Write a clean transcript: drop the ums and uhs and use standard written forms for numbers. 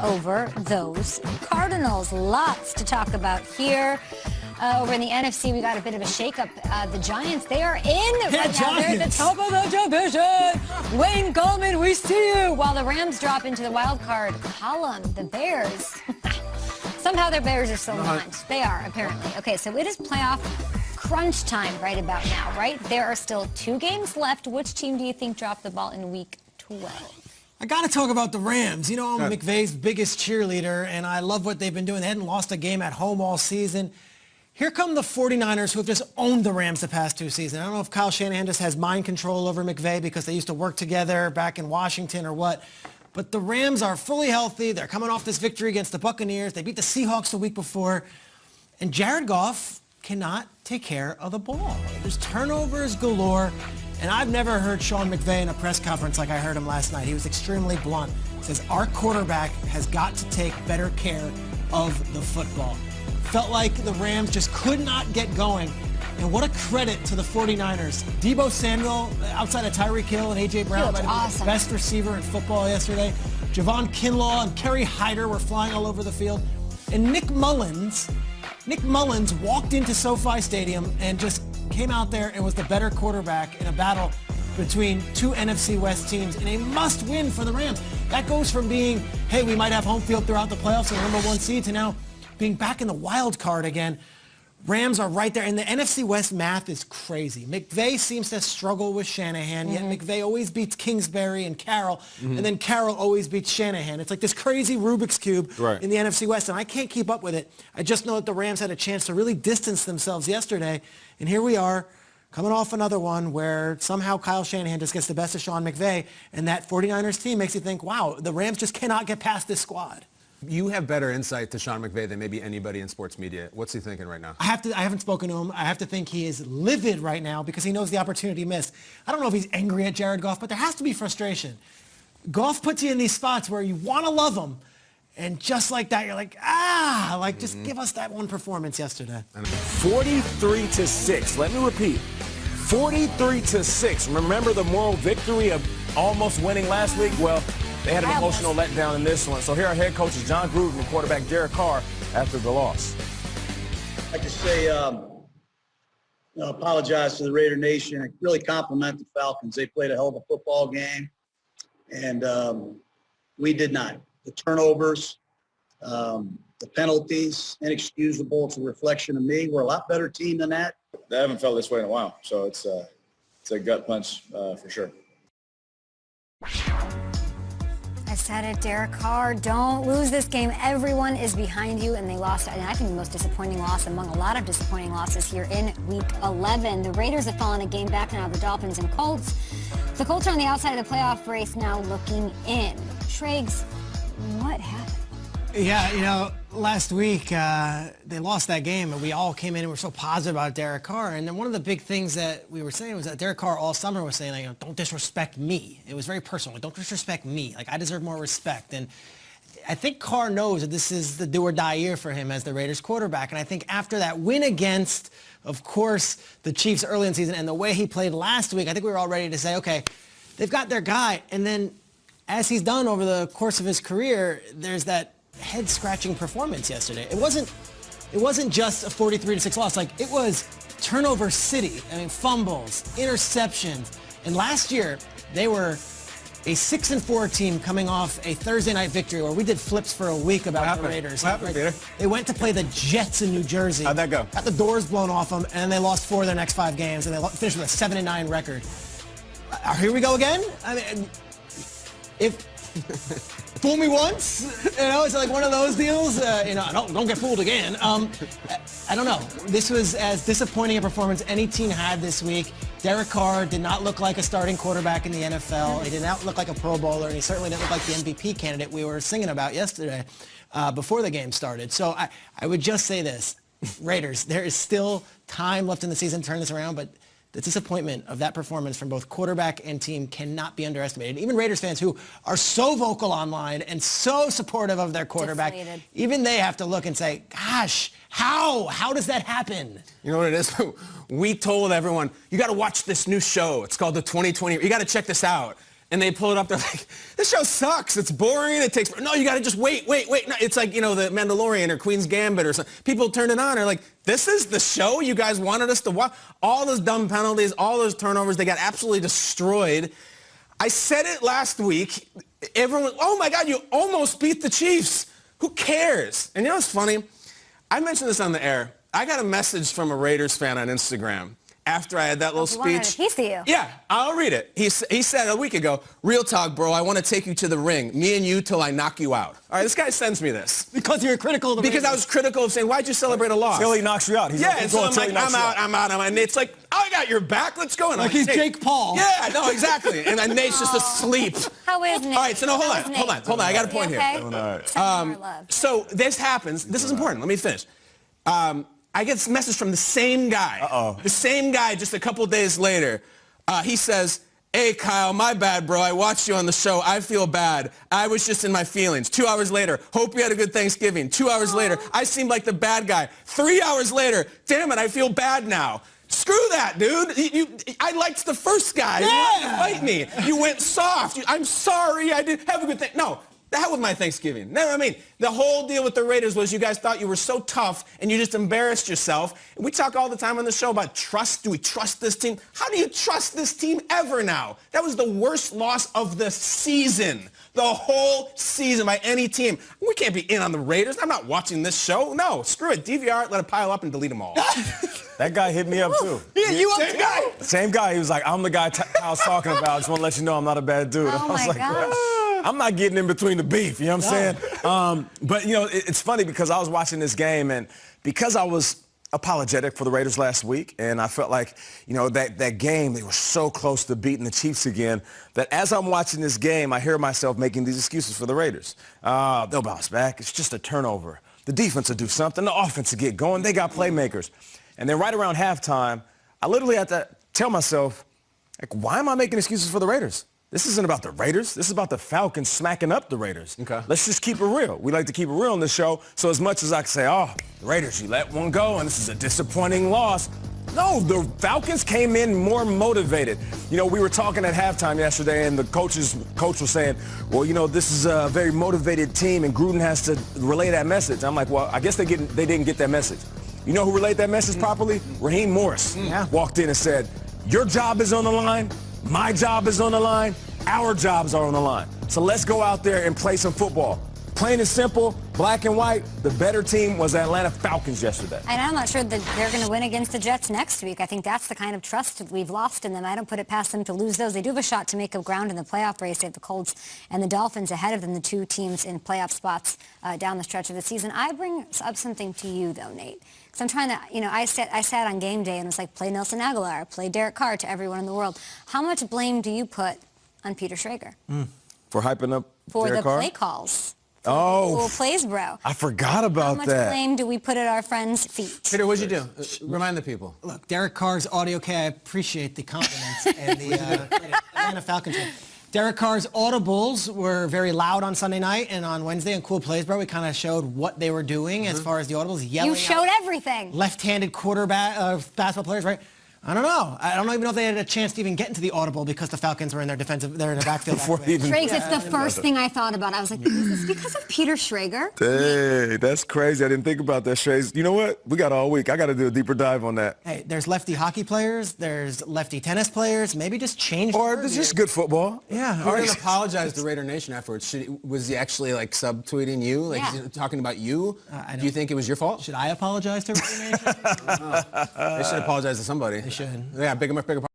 over those Cardinals. Lots to talk about here. Over in the NFC, we got a bit of a shakeup. The Giants, they are in right now. They're at the top of the division. Wayne Gallman, we see you. While the Rams drop into the wild card column, the Bears. Somehow their Bears are still not. They are, apparently. Okay, so it is playoff crunch time right about now, right? There are still 2 games left. Which team do you think dropped the ball in week 12? I got to talk about the Rams. You know, I'm McVay's biggest cheerleader, and I love what they've been doing. They hadn't lost a game at home all season. Here come the 49ers, who have just owned the Rams the past 2 seasons. I don't know if Kyle Shanahan just has mind control over McVay because they used to work together back in Washington or what. But the Rams are fully healthy. They're coming off this victory against the Buccaneers. They beat the Seahawks the week before. And Jared Goff cannot take care of the ball. There's turnovers galore. And I've never heard Sean McVay in a press conference like I heard him last night. He was extremely blunt. He says, our quarterback has got to take better care of the football. Felt like the Rams just could not get going. And what a credit to the 49ers. Deebo Samuel, outside of Tyreek Hill and A.J. Brown, might have been the best receiver in football yesterday. Javon Kinlaw and Kerry Hyder were flying all over the field. And Nick Mullins walked into SoFi Stadium and just came out there and was the better quarterback in a battle between 2 NFC West teams in a must-win for the Rams. That goes from being, hey, we might have home field throughout the playoffs and number 1 seed to now being back in the wild card again. Rams are right there. And the NFC West math is crazy. McVay seems to struggle with Shanahan, yet McVay always beats Kingsbury and Carroll, and then Carroll always beats Shanahan. It's like this crazy Rubik's Cube in the NFC West, and I can't keep up with it. I just know that the Rams had a chance to really distance themselves yesterday, and here we are, coming off another one where somehow Kyle Shanahan just gets the best of Sean McVay, and that 49ers team makes you think, wow, the Rams just cannot get past this squad. You have better insight to Sean McVay than maybe anybody in sports media. What's he thinking right now? I haven't spoken to him. I have to think he is livid right now because he knows the opportunity missed. I don't know if he's angry at Jared Goff, but there has to be frustration. Goff puts you in these spots where you want to love him, and just like that, you're like, just give us that one performance yesterday. 43-6. Let me repeat. 43-6. Remember the moral victory of almost winning last week? Well, they had an emotional letdown in this one. So here are head coaches John Gruden and quarterback Derek Carr after the loss. I'd like to say, apologize to the Raider Nation and really compliment the Falcons. They played a hell of a football game, and we did not. The turnovers, the penalties, inexcusable. It's a reflection of me. We're a lot better team than that. They haven't felt this way in a while, so it's a gut punch for sure. I said it, Derek Carr, don't lose this game. Everyone is behind you, and they lost. And I think the most disappointing loss among a lot of disappointing losses here in Week 11. The Raiders have fallen a game back now. The Dolphins and Colts. The Colts are on the outside of the playoff race now, looking in. Schrags, what happened? Yeah, you know, last week they lost that game, and we all came in and were so positive about Derek Carr. And then one of the big things that we were saying was that Derek Carr all summer was saying, like, don't disrespect me. It was very personal. Like, don't disrespect me. Like, I deserve more respect. And I think Carr knows that this is the do-or-die year for him as the Raiders quarterback. And I think after that win against, of course, the Chiefs early in the season and the way he played last week, I think we were all ready to say, okay, they've got their guy. And then as he's done over the course of his career, there's that head-scratching performance yesterday. It wasn't just a 43-6 loss. Like, it was turnover city. I mean, fumbles, interceptions. And last year, they were a 6-4 team coming off a Thursday night victory where we did flips for a week about the Raiders. What happened, Peter? They went to play the Jets in New Jersey. How'd that go? Got the doors blown off them, and they lost 4 of their next 5 games, and they finished with a 7-9 record. Here we go again. I mean, if fool me once, you know, it's like one of those deals. Don't get fooled again. I don't know. This was as disappointing a performance any team had this week. Derek Carr did not look like a starting quarterback in the NFL. He did not look like a Pro Bowler, and he certainly didn't look like the MVP candidate we were singing about yesterday before the game started. So I would just say this. Raiders, there is still time left in the season to turn this around, but the disappointment of that performance from both quarterback and team cannot be underestimated. Even Raiders fans who are so vocal online and so supportive of their quarterback, even they have to look and say, gosh, how does that happen? You know what it is? We told everyone, you got to watch this new show. It's called the 2020. You got to check this out. and they pull it up. They're like, this show sucks. It's boring. It takes, no, you got to just wait. No, it's like, you know, the Mandalorian or Queen's Gambit or something. People turn it on. They're like, this is the show you guys wanted us to watch? All those dumb penalties, all those turnovers, they got absolutely destroyed. I said it last week. Everyone, oh my God, you almost beat the Chiefs. Who cares? And you know what's funny? I mentioned this on the air. I got a message from a Raiders fan on Instagram after I had that little speech. He see you. Yeah, I'll read it. He said a week ago, real talk, bro, I want to take you to the ring. Me and you till I knock you out. All right, this guy sends me this. Because you're critical of the Because I was critical of saying, why'd you celebrate a loss? Till he knocks you out. He's yeah, like, and so I'm like, I'm out. And it's like, I got your back. Let's go. And like he's Jake Paul. Yeah, no, exactly. And then Nate's just asleep. How is Nate? All right, so no, hold on. I got a point here. Okay? So this happens. This is important. Let me finish. I get this message from the same guy. The same guy just a couple days later. He says, hey, Kyle, my bad, bro. I watched you on the show. I feel bad. I was just in my feelings. 2 hours later, hope you had a good Thanksgiving. 2 hours later, I seemed like the bad guy. 3 hours later, damn it, I feel bad now. Screw that, dude. I liked the first guy. You didn't fight me. You went soft. I'm sorry. I didn't have a good thing. No. The hell with my Thanksgiving. No, I mean, the whole deal with the Raiders was you guys thought you were so tough and you just embarrassed yourself. And we talk all the time on the show about trust. Do we trust this team? How do you trust this team ever now? That was the worst loss of the season. The whole season by any team. We can't be in on the Raiders. I'm not watching this show. No, screw it. DVR it, let it pile up and delete them all. That guy hit me up too. Yeah, you up guy. Same guy. He was like, I'm the guy Kyle's talking about. I just want to let you know I'm not a bad dude. Oh I was my like, gosh. I'm not getting in between the beef, you know what I'm saying? But, you know, it's funny because I was watching this game, and because I was apologetic for the Raiders last week, and I felt like, you know, that game, they were so close to beating the Chiefs again, that as I'm watching this game, I hear myself making these excuses for the Raiders. They'll bounce back. It's just a turnover. The defense will do something. The offense will get going. They got playmakers. And then right around halftime, I literally had to tell myself, like, why am I making excuses for the Raiders? This isn't about the Raiders. This is about the Falcons smacking up the Raiders. Okay. Let's just keep it real. We like to keep it real on this show. So as much as I can say, oh, the Raiders, you let one go, and this is a disappointing loss. No, the Falcons came in more motivated. You know, we were talking at halftime yesterday, and the coach was saying, well, you know, this is a very motivated team, and Gruden has to relay that message. I'm like, well, I guess they didn't get that message. You know who relayed that message properly? Raheem Morris walked in and said, your job is on the line. My job is on the line. Our jobs are on the line. So let's go out there and play some football. Plain and simple, black and white, the better team was the Atlanta Falcons yesterday. And I'm not sure that they're going to win against the Jets next week. I think that's the kind of trust we've lost in them. I don't put it past them to lose those. They do have a shot to make up ground in the playoff race. They have the Colts and the Dolphins ahead of them, the two teams in playoff spots down the stretch of the season. I bring up something to you, though, Nate. Because I'm trying to, you know, I sat on game day and was like, play Nelson Aguilar, play Derek Carr to everyone in the world. How much blame do you put on Peter Schrager? For hyping up For Derek the Carr? play calls. Oh. Who plays, bro. I forgot about that. How much that. blame do we put at our friends' feet? Peter, what'd you do? Remind the people. Look, Derek Carr's audio, okay, I appreciate the compliments and the Atlanta Falcons. Derek Carr's audibles were very loud on Sunday night, and on Wednesday on Cool Plays, bro, we kind of showed what they were doing as far as the audibles, yelling You showed out everything. left-handed quarterback, basketball players, right? I don't know. I don't even know if they had a chance to even get into the audible because the Falcons were in their backfield. Schrager, it's the first thing I thought about. I was like, is this because of Peter Schrager? Hey, that's crazy. I didn't think about that, Schrager. You know what? We got all week. I got to do a deeper dive on that. Hey, there's lefty hockey players. There's lefty tennis players. Maybe just change. Or it's just good football. Yeah. Who didn't apologize to Raider Nation afterwards? Was he actually like subtweeting you, like talking about you? Do you think it was your fault? Should I apologize to Raider Nation? They should apologize to somebody. They should. Yeah, bigger